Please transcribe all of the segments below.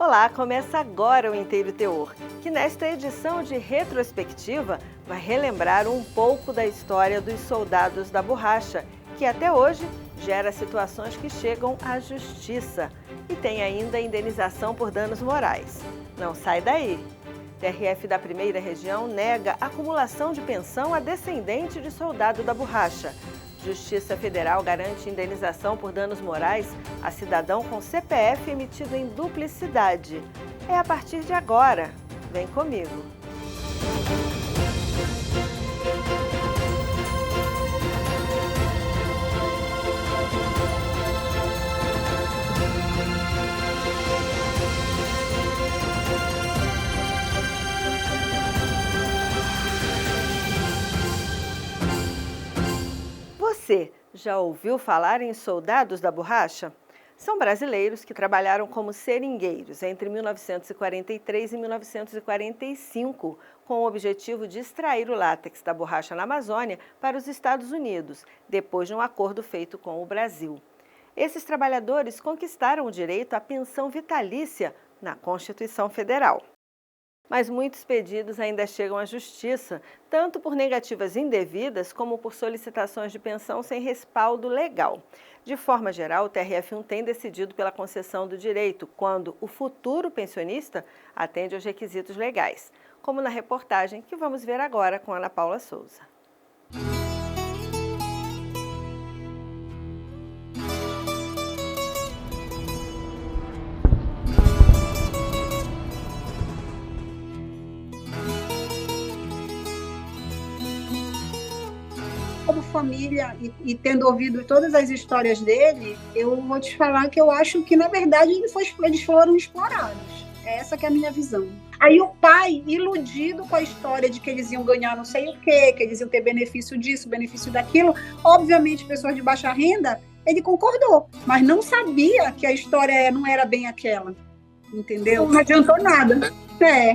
Olá, começa agora o Inteiro Teor, que nesta edição de retrospectiva vai relembrar um pouco da história dos soldados da borracha, que até hoje gera situações que chegam à justiça e tem ainda indenização por danos morais. Não sai daí! TRF da Primeira Região nega acumulação de pensão a descendente de soldado da borracha. Justiça Federal garante indenização por danos morais a cidadão com CPF emitido em duplicidade. É a partir de agora. Vem comigo. Você já ouviu falar em soldados da borracha? São brasileiros que trabalharam como seringueiros entre 1943 e 1945, com o objetivo de extrair o látex da borracha na Amazônia para os Estados Unidos, depois de um acordo feito com o Brasil. Esses trabalhadores conquistaram o direito à pensão vitalícia na Constituição Federal. Mas muitos pedidos ainda chegam à Justiça, tanto por negativas indevidas como por solicitações de pensão sem respaldo legal. De forma geral, o TRF1 tem decidido pela concessão do direito, quando o futuro pensionista atende aos requisitos legais, como na reportagem que vamos ver agora com Ana Paula Souza. Como família e tendo ouvido todas as histórias dele, eu vou te falar que eu acho que, na verdade, eles foram explorados. Essa que é a minha visão. Aí o pai, iludido com a história de que eles iam ganhar não sei o quê, que eles iam ter benefício disso, benefício daquilo, obviamente, pessoas de baixa renda, ele concordou, mas não sabia que a história não era bem aquela, entendeu? Não adiantou nada.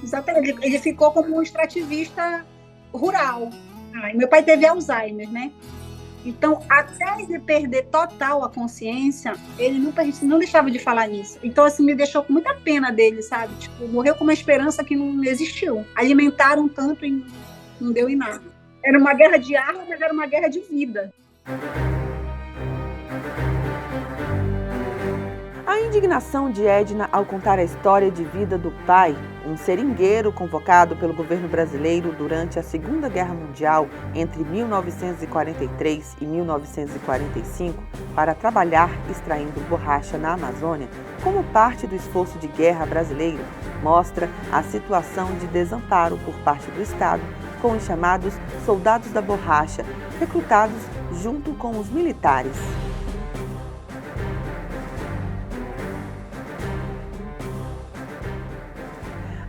Exatamente. Ele ficou como um extrativista rural. Meu pai teve Alzheimer, né? Então, até ele perder total a consciência, ele não deixava de falar nisso. Então, assim, me deixou com muita pena dele, sabe? Tipo, morreu com uma esperança que não existiu. Alimentaram tanto e não deu em nada. Era uma guerra de armas, mas era uma guerra de vida. A indignação de Edna ao contar a história de vida do pai, um seringueiro convocado pelo governo brasileiro durante a Segunda Guerra Mundial entre 1943 e 1945 para trabalhar extraindo borracha na Amazônia, como parte do esforço de guerra brasileiro, mostra a situação de desamparo por parte do Estado com os chamados soldados da borracha, recrutados junto com os militares.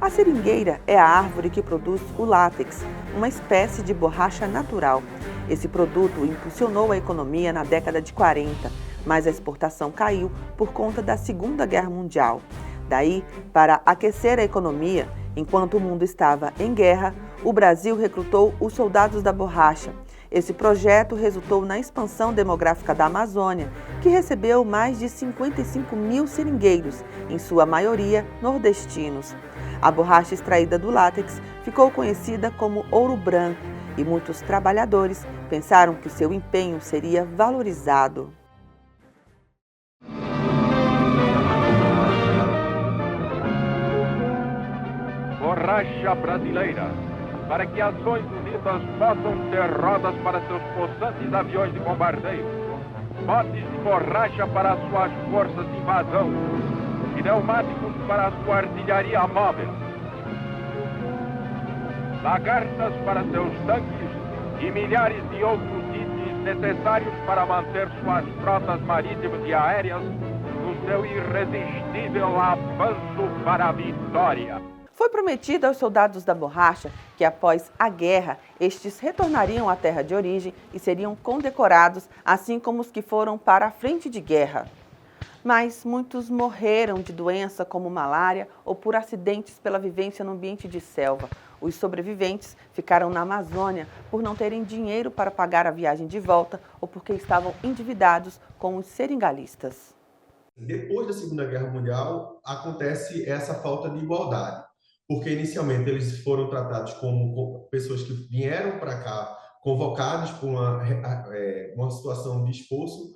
A seringueira é a árvore que produz o látex, uma espécie de borracha natural. Esse produto impulsionou a economia na década de 40, mas a exportação caiu por conta da Segunda Guerra Mundial. Daí, para aquecer a economia, enquanto o mundo estava em guerra, o Brasil recrutou os soldados da borracha. Esse projeto resultou na expansão demográfica da Amazônia, que recebeu mais de 55 mil seringueiros, em sua maioria nordestinos. A borracha extraída do látex ficou conhecida como ouro branco e muitos trabalhadores pensaram que o seu empenho seria valorizado. Borracha brasileira, para que ações unidas possam ter rodas para seus possantes aviões de bombardeio, botes de borracha para suas forças de invasão, pneumáticos para a sua artilharia móvel, lagartas para seus tanques e milhares de outros itens necessários para manter suas frotas marítimas e aéreas no seu irresistível avanço para a vitória. Foi prometido aos soldados da borracha que, após a guerra, estes retornariam à terra de origem e seriam condecorados, assim como os que foram para a frente de guerra. Mas muitos morreram de doença como malária ou por acidentes pela vivência no ambiente de selva. Os sobreviventes ficaram na Amazônia por não terem dinheiro para pagar a viagem de volta ou porque estavam endividados com os seringalistas. Depois da Segunda Guerra Mundial, acontece essa falta de igualdade, porque inicialmente eles foram tratados como pessoas que vieram para cá convocados por uma situação de esforço,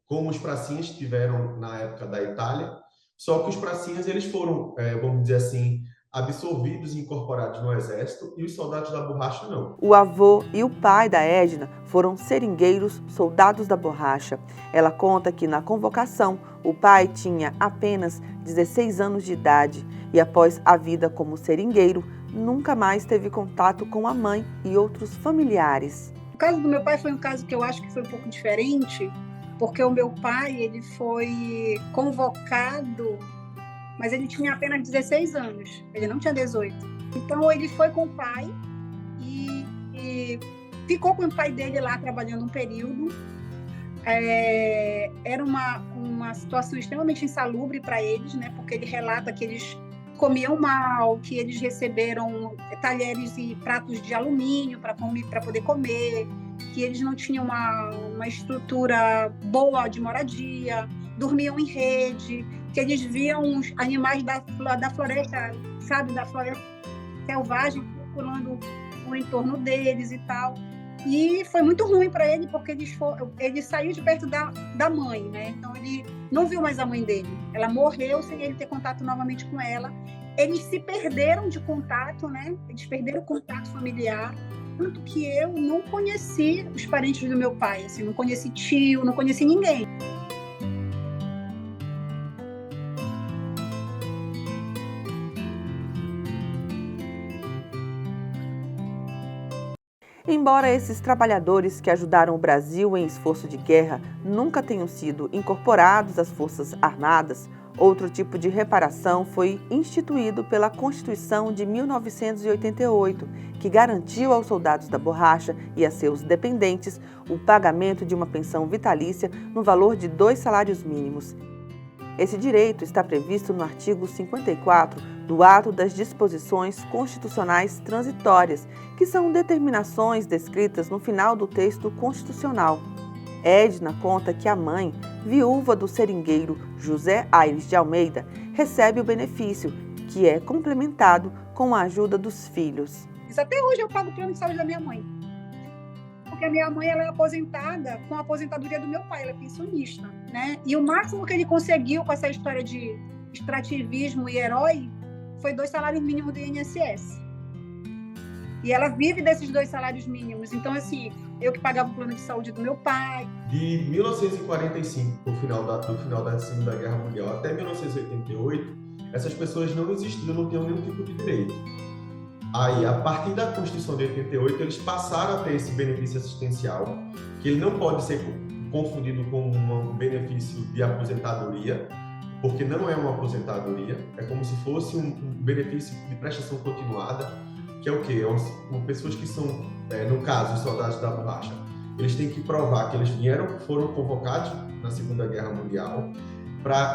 como os pracinhas tiveram na época da Itália, só que os pracinhas eles foram, vamos dizer assim, absorvidos e incorporados no exército, e os soldados da borracha não. O avô e o pai da Edna foram seringueiros, soldados da borracha. Ela conta que na convocação o pai tinha apenas 16 anos de idade e após a vida como seringueiro, nunca mais teve contato com a mãe e outros familiares. O caso do meu pai foi um caso que eu acho que foi um pouco diferente, porque o meu pai ele foi convocado, mas ele tinha apenas 16 anos, ele não tinha 18. Então ele foi com o pai e ficou com o pai dele lá trabalhando um período. Era uma situação extremamente insalubre para eles, né? Porque ele relata que eles comiam mal, que eles receberam talheres e pratos de alumínio para poder comer, que eles não tinham uma estrutura boa de moradia, dormiam em rede, que eles viam os animais da floresta, sabe, da floresta selvagem, procurando o entorno deles e tal. E foi muito ruim para ele, porque ele saiu de perto da mãe, né? Então ele não viu mais a mãe dele. Ela morreu sem ele ter contato novamente com ela. Eles se perderam de contato, né? Eles perderam o contato familiar. Tanto que eu não conheci os parentes do meu pai, assim, não conheci tio, não conheci ninguém. Embora esses trabalhadores que ajudaram o Brasil em esforço de guerra nunca tenham sido incorporados às Forças Armadas, outro tipo de reparação foi instituído pela Constituição de 1988, que garantiu aos soldados da borracha e a seus dependentes o pagamento de uma pensão vitalícia no valor de 2 salários mínimos. Esse direito está previsto no artigo 54 do Ato das Disposições Constitucionais Transitórias, que são determinações descritas no final do texto constitucional. Edna conta que a mãe, viúva do seringueiro José Aires de Almeida, recebe o benefício, que é complementado com a ajuda dos filhos. Até hoje eu pago o plano de saúde da minha mãe. Porque a minha mãe ela é aposentada com a aposentadoria do meu pai, ela é pensionista, né? E o máximo que ele conseguiu com essa história de extrativismo e herói foi 2 salários mínimos do INSS. E ela vive desses 2 salários mínimos. Então, assim, eu que pagava o plano de saúde do meu pai. De 1945, do final da Segunda Guerra Mundial, até 1988, essas pessoas não existiam, não tinham nenhum tipo de direito. Aí, a partir da Constituição de 88, eles passaram a ter esse benefício assistencial, que ele não pode ser confundido com um benefício de aposentadoria, porque não é uma aposentadoria, é como se fosse um benefício de prestação continuada, que é o quê? Pessoas que são, no caso, os soldados da borracha, eles têm que provar que eles foram convocados na Segunda Guerra Mundial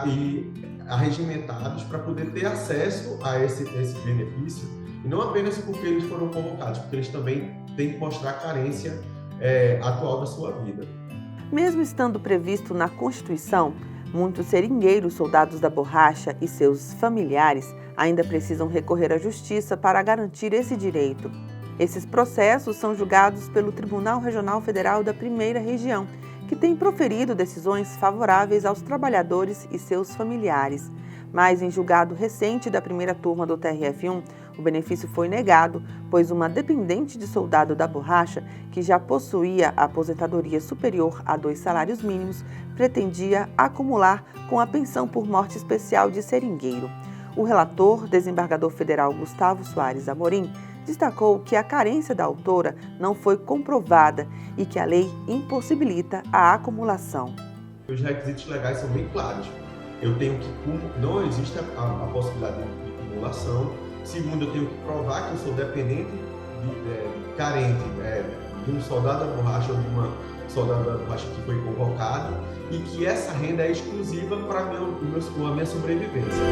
e arregimentados para poder ter acesso a esse benefício, e não apenas porque eles foram convocados, porque eles também têm que mostrar a carência atual da sua vida. Mesmo estando previsto na Constituição, muitos seringueiros, soldados da borracha e seus familiares ainda precisam recorrer à Justiça para garantir esse direito. Esses processos são julgados pelo Tribunal Regional Federal da Primeira Região, que tem proferido decisões favoráveis aos trabalhadores e seus familiares. Mas em julgado recente da primeira turma do TRF1, o benefício foi negado, pois uma dependente de soldado da borracha, que já possuía a aposentadoria superior a 2 salários mínimos, pretendia acumular com a pensão por morte especial de seringueiro. O relator, desembargador federal Gustavo Soares Amorim, destacou que a carência da autora não foi comprovada e que a lei impossibilita a acumulação. Os requisitos legais são bem claros. Não existe a possibilidade de acumulação. Segundo, eu tenho que provar que eu sou dependente, carente de um soldado da borracha ou de uma soldada da borracha que foi convocado e que essa renda é exclusiva para a minha sobrevivência.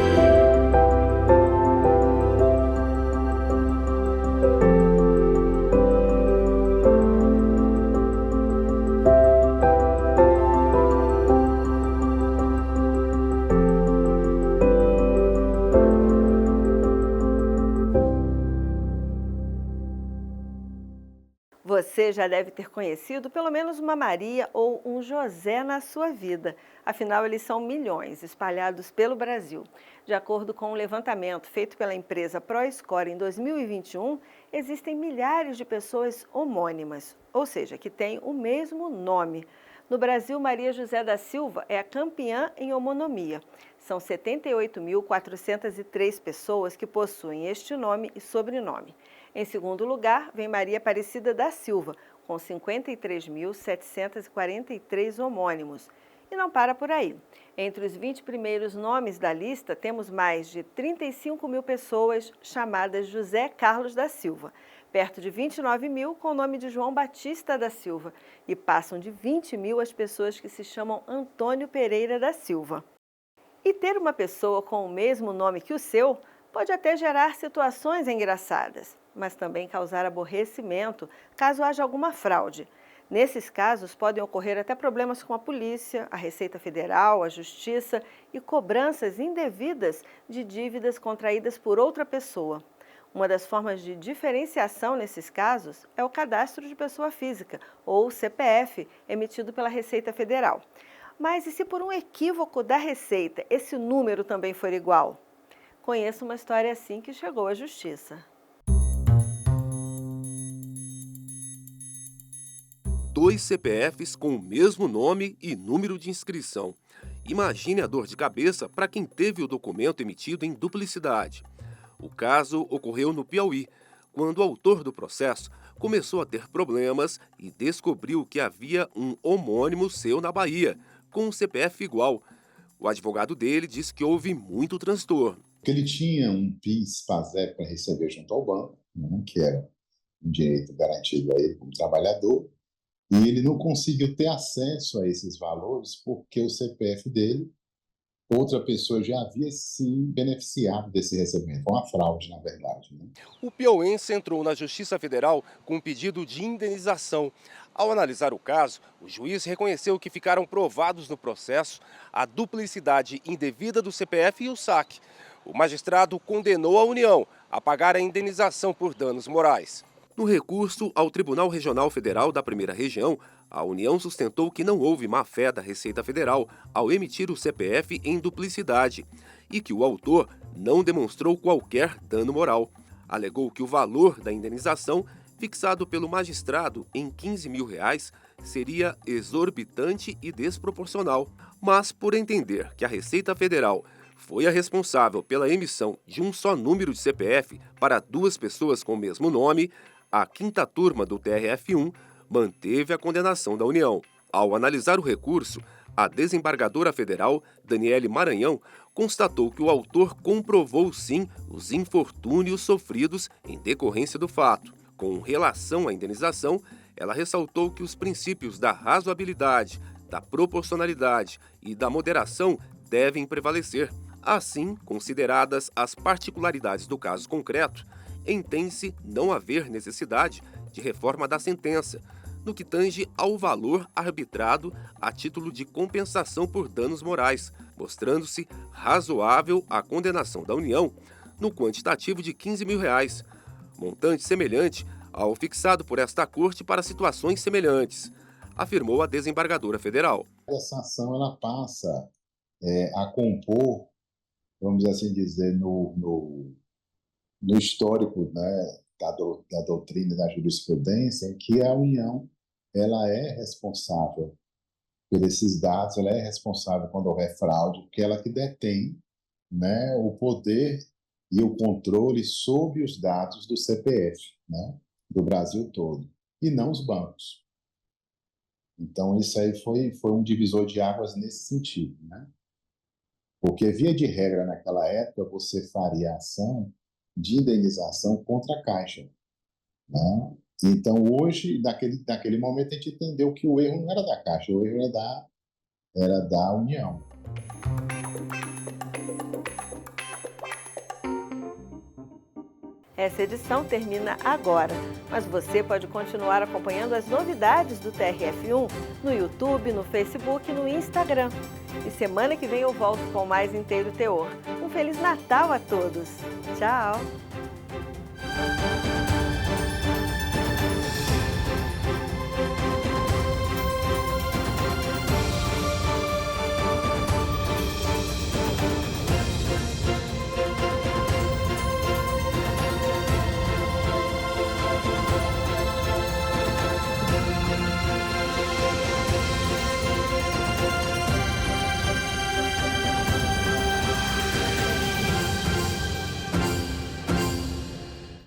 Você já deve ter conhecido pelo menos uma Maria ou um José na sua vida. Afinal, eles são milhões, espalhados pelo Brasil. De acordo com um levantamento feito pela empresa ProScore em 2021, existem milhares de pessoas homônimas, ou seja, que têm o mesmo nome. No Brasil, Maria José da Silva é a campeã em homonimia. São 78.403 pessoas que possuem este nome e sobrenome. Em segundo lugar, vem Maria Aparecida da Silva, com 53.743 homônimos. E não para por aí. Entre os 20 primeiros nomes da lista, temos mais de 35 mil pessoas chamadas José Carlos da Silva, perto de 29 mil com o nome de João Batista da Silva, e passam de 20 mil as pessoas que se chamam Antônio Pereira da Silva. E ter uma pessoa com o mesmo nome que o seu pode até gerar situações engraçadas, mas também causar aborrecimento caso haja alguma fraude. Nesses casos, podem ocorrer até problemas com a polícia, a Receita Federal, a Justiça e cobranças indevidas de dívidas contraídas por outra pessoa. Uma das formas de diferenciação nesses casos é o cadastro de pessoa física, ou CPF, emitido pela Receita Federal. Mas e se por um equívoco da Receita esse número também for igual? Conheço uma história assim que chegou à Justiça. Dois CPFs com o mesmo nome e número de inscrição. Imagine a dor de cabeça para quem teve o documento emitido em duplicidade. O caso ocorreu no Piauí, quando o autor do processo começou a ter problemas e descobriu que havia um homônimo seu na Bahia, com um CPF igual. O advogado dele disse que houve muito transtorno. Ele tinha um PIS/PASEP para receber junto ao banco, né, que era um direito garantido a ele como trabalhador, e ele não conseguiu ter acesso a esses valores porque o CPF dele, outra pessoa já havia se beneficiado desse recebimento. Foi uma fraude, na verdade, né? O piauiense entrou na Justiça Federal com um pedido de indenização. Ao analisar o caso, o juiz reconheceu que ficaram provados no processo a duplicidade indevida do CPF e o saque. O magistrado condenou a União a pagar a indenização por danos morais. No recurso ao Tribunal Regional Federal da Primeira Região, a União sustentou que não houve má-fé da Receita Federal ao emitir o CPF em duplicidade e que o autor não demonstrou qualquer dano moral. Alegou que o valor da indenização, fixado pelo magistrado em R$15 mil, seria exorbitante e desproporcional. Mas, por entender que a Receita Federal foi a responsável pela emissão de um só número de CPF para duas pessoas com o mesmo nome, a quinta turma do TRF1 manteve a condenação da União. Ao analisar o recurso, a desembargadora federal, Daniele Maranhão, constatou que o autor comprovou sim os infortúnios sofridos em decorrência do fato. Com relação à indenização, ela ressaltou que os princípios da razoabilidade, da proporcionalidade e da moderação devem prevalecer. Assim, consideradas as particularidades do caso concreto, entende-se não haver necessidade de reforma da sentença, no que tange ao valor arbitrado a título de compensação por danos morais, mostrando-se razoável a condenação da União no quantitativo de R$15 mil, montante semelhante ao fixado por esta Corte para situações semelhantes, afirmou a desembargadora federal. Essa ação ela passa a compor, vamos assim dizer, no histórico, né, da doutrina e da jurisprudência, em que a União ela é responsável por esses dados, ela é responsável quando houver fraude, porque ela que detém, né, o poder e o controle sobre os dados do CPF, né, do Brasil todo, e não os bancos. Então, isso aí foi um divisor de águas nesse sentido, né? Porque, via de regra, naquela época, você faria ação de indenização contra a Caixa, né? Então, hoje, naquele momento, a gente entendeu que o erro não era da Caixa, o erro era da União. Essa edição termina agora, mas você pode continuar acompanhando as novidades do TRF1 no YouTube, no Facebook e no Instagram. E semana que vem eu volto com mais Inteiro Teor. Um Feliz Natal a todos! Tchau!